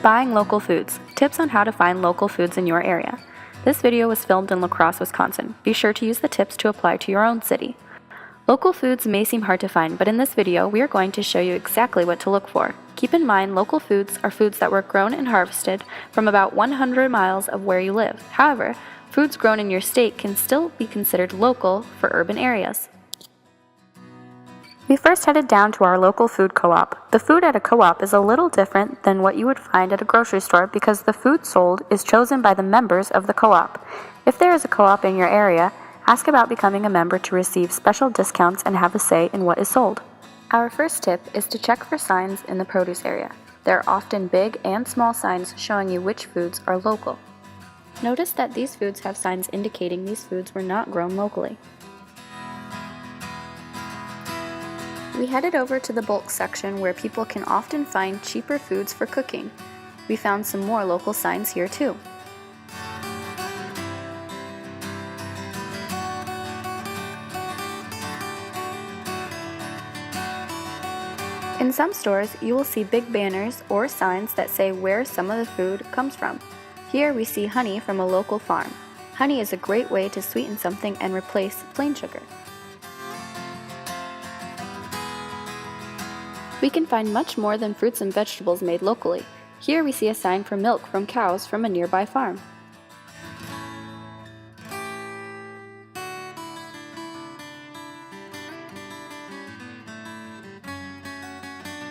Buying local foods. Tips on how to find local foods in your area. This video was filmed in La Crosse, Wisconsin. Be sure to use the tips to apply to your own city. Local foods may seem hard to find, but in this video, we are going to show you exactly what to look for. Keep in mind, local foods are foods that were grown and harvested from about 100 miles of where you live. However, foods grown in your state can still be considered local for urban areas. We first headed down to our local food co-op. The food at a co-op is a little different than what you would find at a grocery store because the food sold is chosen by the members of the co-op. If there is a co-op in your area, ask about becoming a member to receive special discounts and have a say in what is sold. Our first tip is to check for signs in the produce area. There are often big and small signs showing you which foods are local. Notice that these foods have signs indicating these foods were not grown locally. We headed over to the bulk section where people can often find cheaper foods for cooking. We found some more local signs here too. In some stores, you will see big banners or signs that say where some of the food comes from. Here we see honey from a local farm. Honey is a great way to sweeten something and replace plain sugar. We can find much more than fruits and vegetables made locally. Here we see a sign for milk from cows from a nearby farm.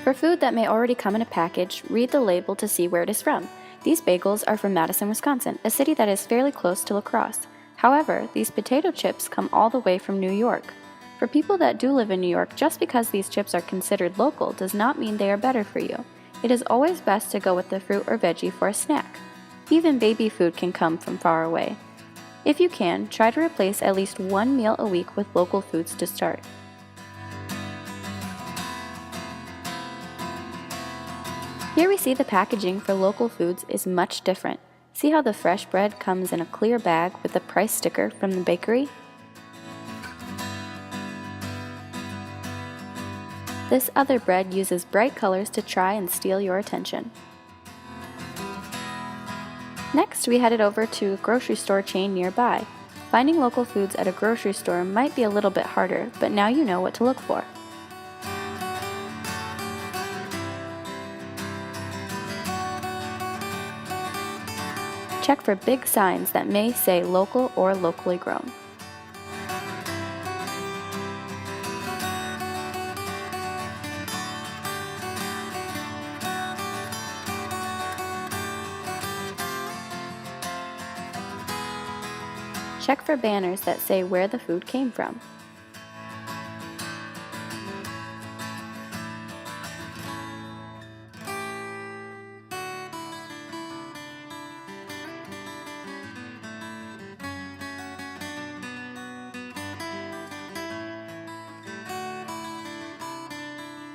For food that may already come in a package, read the label to see where it is from. These bagels are from Madison, Wisconsin, a city that is fairly close to La Crosse. However, these potato chips come all the way from New York. For people that do live in New York, just because these chips are considered local does not mean they are better for you. It is always best to go with the fruit or veggie for a snack. Even baby food can come from far away. If you can, try to replace at least one meal a week with local foods to start. Here we see the packaging for local foods is much different. See how the fresh bread comes in a clear bag with the price sticker from the bakery? This other bread uses bright colors to try and steal your attention. Next, we headed over to a grocery store chain nearby. Finding local foods at a grocery store might be a little bit harder, but now you know what to look for. Check for big signs that may say local or locally grown. Check for banners that say where the food came from.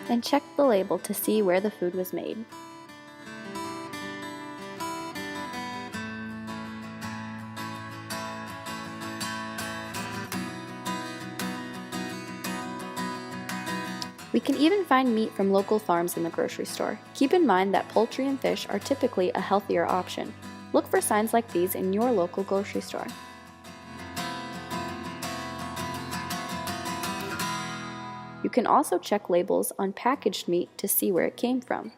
And check the label to see where the food was made. We can even find meat from local farms in the grocery store. Keep in mind that poultry and fish are typically a healthier option. Look for signs like these in your local grocery store. You can also check labels on packaged meat to see where it came from.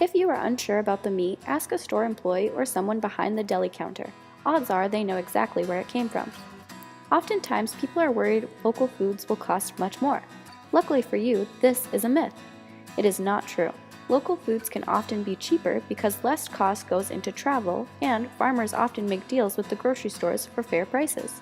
If you are unsure about the meat, ask a store employee or someone behind the deli counter. Odds are they know exactly where it came from. Oftentimes, people are worried local foods will cost much more. Luckily for you, this is a myth. It is not true. Local foods can often be cheaper because less cost goes into travel, and farmers often make deals with the grocery stores for fair prices.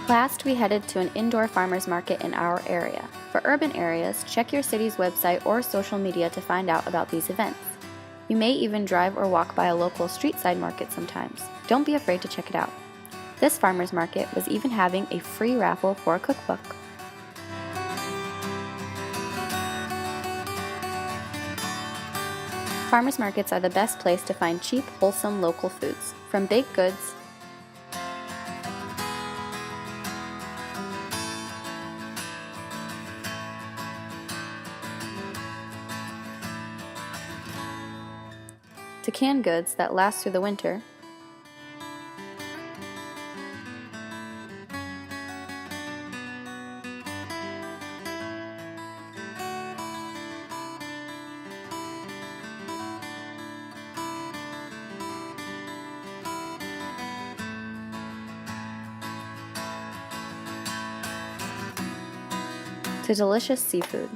Last, we headed to an indoor farmers market in our area. For urban areas, check your city's website or social media to find out about these events. You may even drive or walk by a local street-side market sometimes. Don't be afraid to check it out. This farmers market was even having a free raffle for a cookbook. Farmers markets are the best place to find cheap, wholesome local foods, from baked goods to canned goods that last through the winter, to delicious seafood.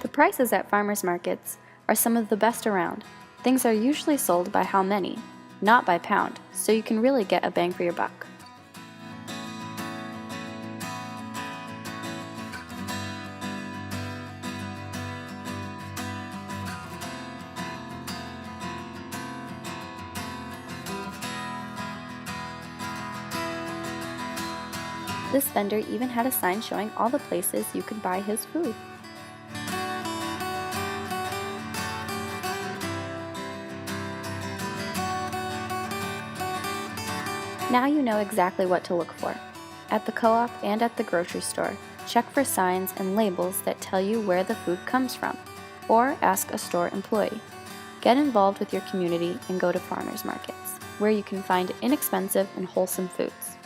The prices at farmers markets are some of the best around. Things are usually sold by how many, not by pound, so you can really get a bang for your buck. This vendor even had a sign showing all the places you could buy his food. Now you know exactly what to look for. At the co-op and at the grocery store, check for signs and labels that tell you where the food comes from, or ask a store employee. Get involved with your community and go to farmers markets, where you can find inexpensive and wholesome foods.